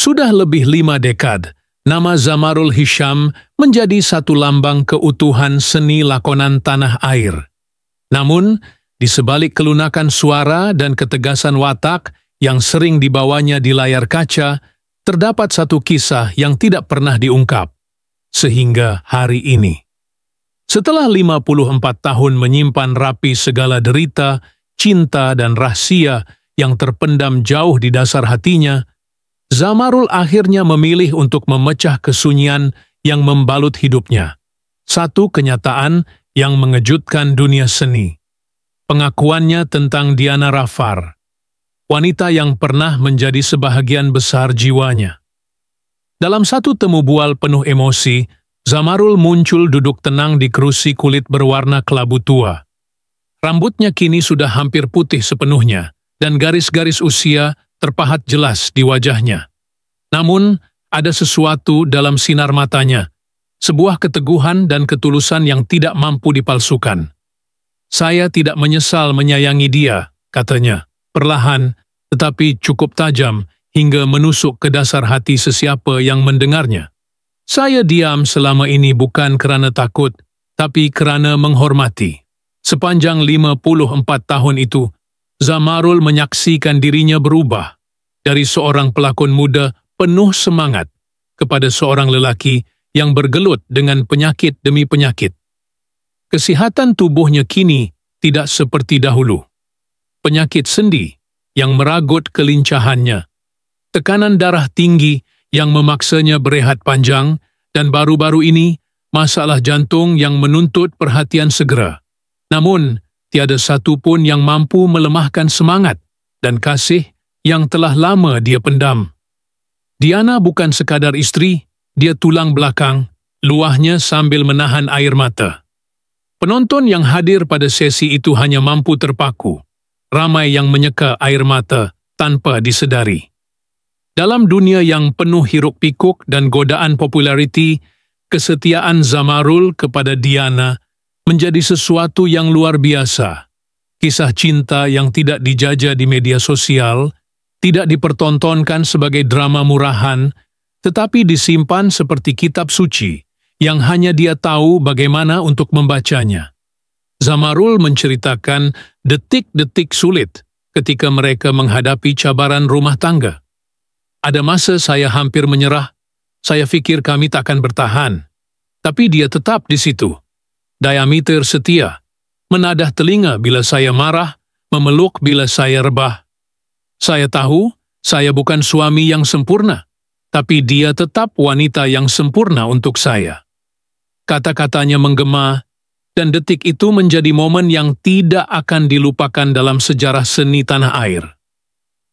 Sudah lebih 5 dekad, nama Zamarul Hisyam menjadi satu lambang keutuhan seni lakonan tanah air. Namun, di sebalik kelunakan suara dan ketegasan watak yang sering dibawanya di layar kaca, terdapat satu kisah yang tidak pernah diungkap, sehingga hari ini. Setelah 54 tahun menyimpan rapi segala derita, cinta dan rahasia yang terpendam jauh di dasar hatinya, Zamarul akhirnya memilih untuk memecah kesunyian yang membalut hidupnya. Satu kenyataan yang mengejutkan dunia seni. Pengakuannya tentang Diana Rafar, wanita yang pernah menjadi sebahagian besar jiwanya. Dalam satu temu bual penuh emosi, Zamarul muncul duduk tenang di kerusi kulit berwarna kelabu tua. Rambutnya kini sudah hampir putih sepenuhnya, dan garis-garis usia terpahat jelas di wajahnya. Namun, ada sesuatu dalam sinar matanya, sebuah keteguhan dan ketulusan yang tidak mampu dipalsukan. "Saya tidak menyesal menyayangi dia," katanya, perlahan tetapi cukup tajam hingga menusuk ke dasar hati sesiapa yang mendengarnya. "Saya diam selama ini bukan kerana takut, tapi kerana menghormati." Sepanjang 54 tahun itu, Zamarul menyaksikan dirinya berubah dari seorang pelakon muda penuh semangat kepada seorang lelaki yang bergelut dengan penyakit demi penyakit. Kesihatan tubuhnya kini tidak seperti dahulu. Penyakit sendi yang meragut kelincahannya, tekanan darah tinggi yang memaksanya berehat panjang, dan baru-baru ini masalah jantung yang menuntut perhatian segera. Namun, tiada satu pun yang mampu melemahkan semangat dan kasih yang telah lama dia pendam. Diana bukan sekadar istri, dia tulang belakang, luahnya sambil menahan air mata. Penonton yang hadir pada sesi itu hanya mampu terpaku. Ramai yang menyeka air mata tanpa disedari. Dalam dunia yang penuh hiruk-pikuk dan godaan populariti, kesetiaan Zamarul kepada Diana menjadi sesuatu yang luar biasa. Kisah cinta yang tidak dijajah di media sosial, tidak dipertontonkan sebagai drama murahan, tetapi disimpan seperti kitab suci yang hanya dia tahu bagaimana untuk membacanya. Zamarul menceritakan detik-detik sulit ketika mereka menghadapi cabaran rumah tangga. "Ada masa saya hampir menyerah, saya fikir kami takkan bertahan. Tapi dia tetap di situ. Diameter setia, menadah telinga bila saya marah, memeluk bila saya rebah. Saya tahu, saya bukan suami yang sempurna, tapi dia tetap wanita yang sempurna untuk saya." Kata-katanya menggema, dan detik itu menjadi momen yang tidak akan dilupakan dalam sejarah seni tanah air.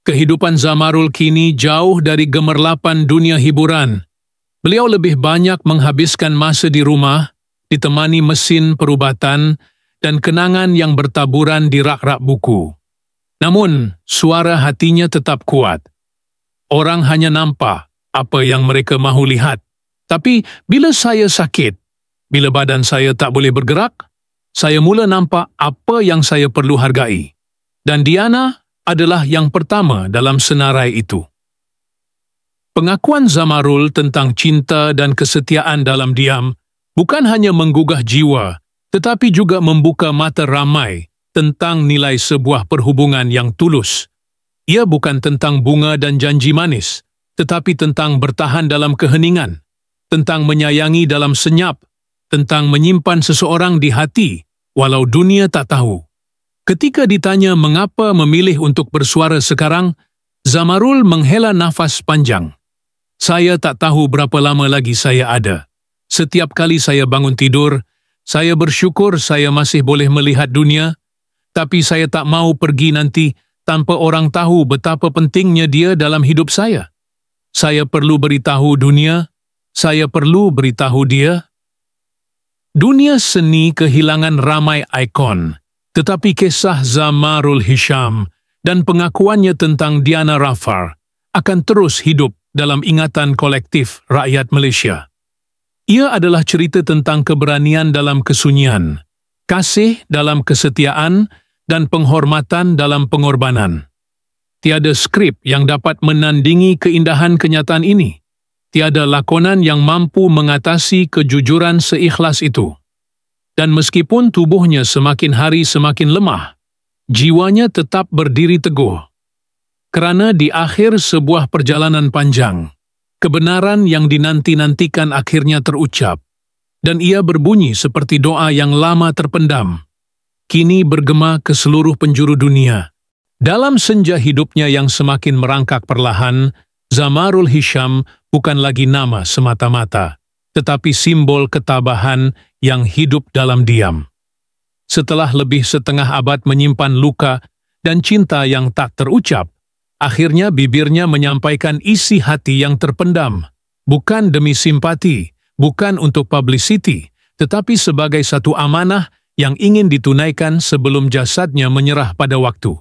Kehidupan Zamarul kini jauh dari gemerlapan dunia hiburan. Beliau lebih banyak menghabiskan masa di rumah, ditemani mesin perubatan dan kenangan yang bertaburan di rak-rak buku. Namun, suara hatinya tetap kuat. Orang hanya nampak apa yang mereka mahu lihat. Tapi bila saya sakit, bila badan saya tak boleh bergerak, saya mula nampak apa yang saya perlu hargai. Dan Diana adalah yang pertama dalam senarai itu. Pengakuan Zamarul tentang cinta dan kesetiaan dalam diam bukan hanya menggugah jiwa, tetapi juga membuka mata ramai tentang nilai sebuah perhubungan yang tulus. Ia bukan tentang bunga dan janji manis, tetapi tentang bertahan dalam keheningan, tentang menyayangi dalam senyap, tentang menyimpan seseorang di hati walau dunia tak tahu. Ketika ditanya mengapa memilih untuk bersuara sekarang, Zamarul menghela nafas panjang. "Saya tak tahu berapa lama lagi saya ada. Setiap kali saya bangun tidur, saya bersyukur saya masih boleh melihat dunia, tapi saya tak mau pergi nanti tanpa orang tahu betapa pentingnya dia dalam hidup saya. Saya perlu beritahu dunia, saya perlu beritahu dia." Dunia seni kehilangan ramai ikon, tetapi kisah Zamarul Hisyam dan pengakuannya tentang Diana Rafar akan terus hidup dalam ingatan kolektif rakyat Malaysia. Ia adalah cerita tentang keberanian dalam kesunyian, kasih dalam kesetiaan, dan penghormatan dalam pengorbanan. Tiada skrip yang dapat menandingi keindahan kenyataan ini. Tiada lakonan yang mampu mengatasi kejujuran seikhlas itu. Dan meskipun tubuhnya semakin hari semakin lemah, jiwanya tetap berdiri teguh. Kerana di akhir sebuah perjalanan panjang, kebenaran yang dinanti-nantikan akhirnya terucap, dan ia berbunyi seperti doa yang lama terpendam, kini bergema ke seluruh penjuru dunia. Dalam senja hidupnya yang semakin merangkak perlahan, Zamarul Hisham bukan lagi nama semata-mata, tetapi simbol ketabahan yang hidup dalam diam. Setelah lebih setengah abad menyimpan luka dan cinta yang tak terucap, akhirnya bibirnya menyampaikan isi hati yang terpendam, bukan demi simpati, bukan untuk publicity, tetapi sebagai satu amanah yang ingin ditunaikan sebelum jasadnya menyerah pada waktu.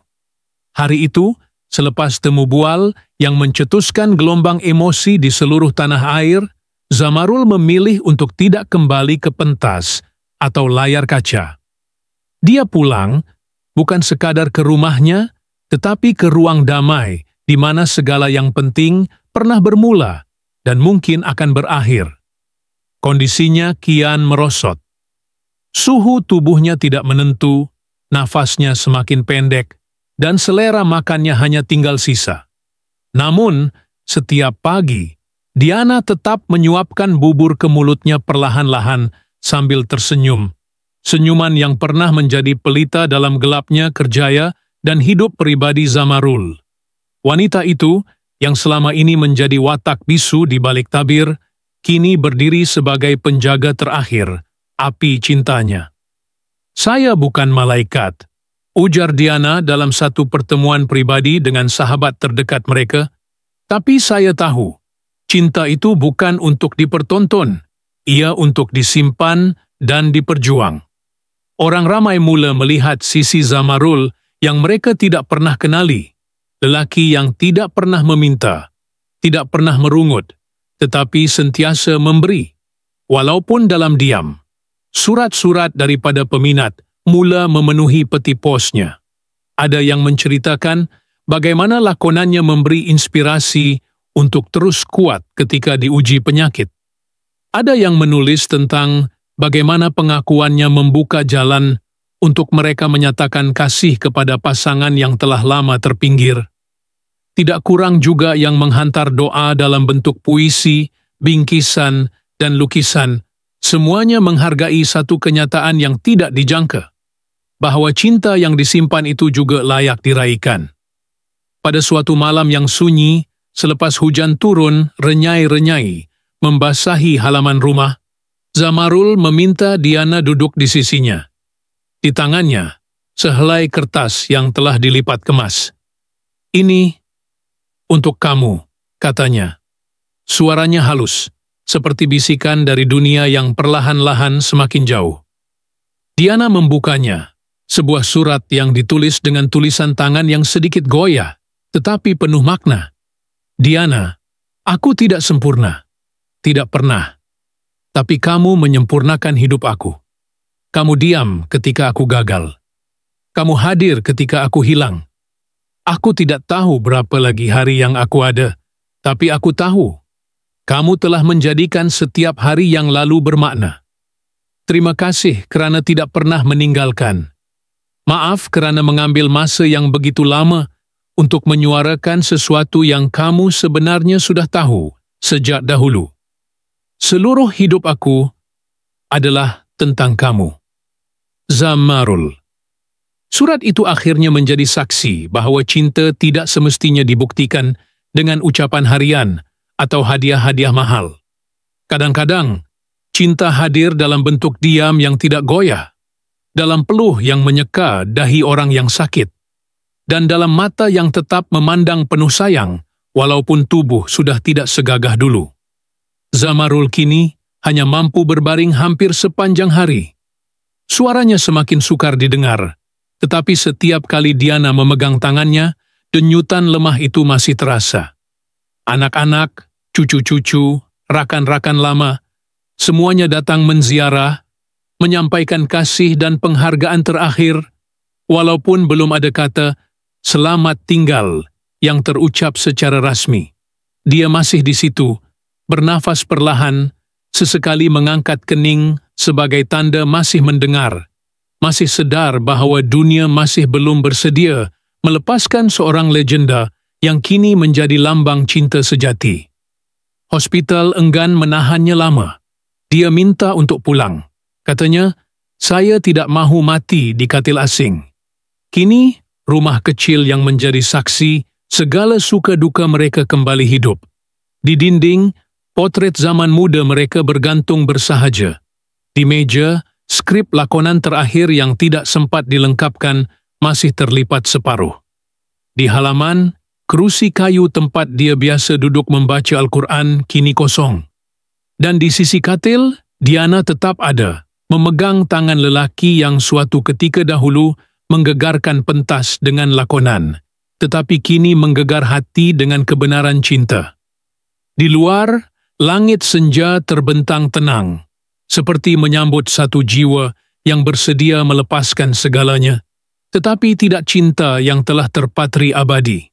Hari itu, selepas temu bual yang mencetuskan gelombang emosi di seluruh tanah air, Zamarul memilih untuk tidak kembali ke pentas atau layar kaca. Dia pulang bukan sekadar ke rumahnya, tetapi ke ruang damai di mana segala yang penting pernah bermula dan mungkin akan berakhir. Kondisinya kian merosot. Suhu tubuhnya tidak menentu, nafasnya semakin pendek, dan selera makannya hanya tinggal sisa. Namun, setiap pagi, Diana tetap menyuapkan bubur ke mulutnya perlahan-lahan sambil tersenyum. Senyuman yang pernah menjadi pelita dalam gelapnya kerjaya dan hidup pribadi Zamarul. Wanita itu, yang selama ini menjadi watak bisu di balik tabir, kini berdiri sebagai penjaga terakhir, api cintanya. "Saya bukan malaikat," ujar Diana dalam satu pertemuan pribadi dengan sahabat terdekat mereka, "tapi saya tahu, cinta itu bukan untuk dipertonton, ia untuk disimpan dan diperjuang." Orang ramai mula melihat sisi Zamarul yang mereka tidak pernah kenali, lelaki yang tidak pernah meminta, tidak pernah merungut, tetapi sentiasa memberi, walaupun dalam diam. Surat-surat daripada peminat mula memenuhi peti posnya. Ada yang menceritakan bagaimana lakonannya memberi inspirasi untuk terus kuat ketika diuji penyakit. Ada yang menulis tentang bagaimana pengakuannya membuka jalan untuk mereka menyatakan kasih kepada pasangan yang telah lama terpinggir. Tidak kurang juga yang menghantar doa dalam bentuk puisi, bingkisan, dan lukisan, semuanya menghargai satu kenyataan yang tidak dijangka, bahwa cinta yang disimpan itu juga layak diraikan. Pada suatu malam yang sunyi, selepas hujan turun renyai-renyai, membasahi halaman rumah, Zamarul meminta Diana duduk di sisinya. Di tangannya, sehelai kertas yang telah dilipat kemas. "Ini untuk kamu," katanya. Suaranya halus, seperti bisikan dari dunia yang perlahan-lahan semakin jauh. Diana membukanya, sebuah surat yang ditulis dengan tulisan tangan yang sedikit goyah, tetapi penuh makna. "Diana, aku tidak sempurna, tidak pernah, tapi kamu menyempurnakan hidup aku. Kamu diam ketika aku gagal. Kamu hadir ketika aku hilang. Aku tidak tahu berapa lagi hari yang aku ada, tapi aku tahu kamu telah menjadikan setiap hari yang lalu bermakna. Terima kasih kerana tidak pernah meninggalkan. Maaf kerana mengambil masa yang begitu lama untuk menyuarakan sesuatu yang kamu sebenarnya sudah tahu sejak dahulu. Seluruh hidup aku adalah tentang kamu. Zamarul." Surat itu akhirnya menjadi saksi bahwa cinta tidak semestinya dibuktikan dengan ucapan harian atau hadiah-hadiah mahal. Kadang-kadang, cinta hadir dalam bentuk diam yang tidak goyah, dalam peluh yang menyeka dahi orang yang sakit, dan dalam mata yang tetap memandang penuh sayang, walaupun tubuh sudah tidak segagah dulu. Zamarul kini hanya mampu berbaring hampir sepanjang hari. Suaranya semakin sukar didengar, tetapi setiap kali Diana memegang tangannya, denyutan lemah itu masih terasa. Anak-anak, cucu-cucu, rakan-rakan lama, semuanya datang menziarah, menyampaikan kasih dan penghargaan terakhir, walaupun belum ada kata "selamat tinggal" yang terucap secara rasmi. Dia masih di situ, bernafas perlahan, sesekali mengangkat kening sebagai tanda masih mendengar, masih sedar bahwa dunia masih belum bersedia melepaskan seorang legenda yang kini menjadi lambang cinta sejati. Hospital enggan menahannya lama. Dia minta untuk pulang. Katanya, "Saya tidak mahu mati di katil asing." Kini, rumah kecil yang menjadi saksi segala suka duka mereka kembali hidup. Di dinding, potret zaman muda mereka bergantung bersahaja. Di meja, skrip lakonan terakhir yang tidak sempat dilengkapkan masih terlipat separuh. Di halaman, kerusi kayu tempat dia biasa duduk membaca Al-Quran kini kosong. Dan di sisi katil, Diana tetap ada, memegang tangan lelaki yang suatu ketika dahulu menggegarkan pentas dengan lakonan, tetapi kini menggegar hati dengan kebenaran cinta. Di luar, langit senja terbentang tenang, seperti menyambut satu jiwa yang bersedia melepaskan segalanya, tetapi tidak cinta yang telah terpatri abadi.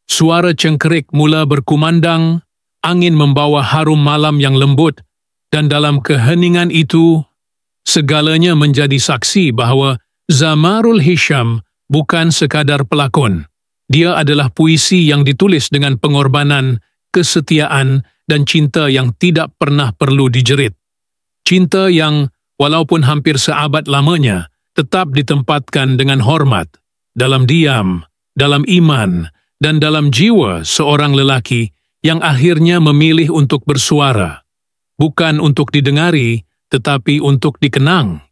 Suara cengkerik mula berkumandang, angin membawa harum malam yang lembut, dan dalam keheningan itu, segalanya menjadi saksi bahwa Zamarul Hisham bukan sekadar pelakon. Dia adalah puisi yang ditulis dengan pengorbanan, kesetiaan, dan cinta yang tidak pernah perlu dijerit. Cinta yang, walaupun hampir seabad lamanya, tetap ditempatkan dengan hormat, dalam diam, dalam iman, dan dalam jiwa seorang lelaki yang akhirnya memilih untuk bersuara, bukan untuk didengari, tetapi untuk dikenang.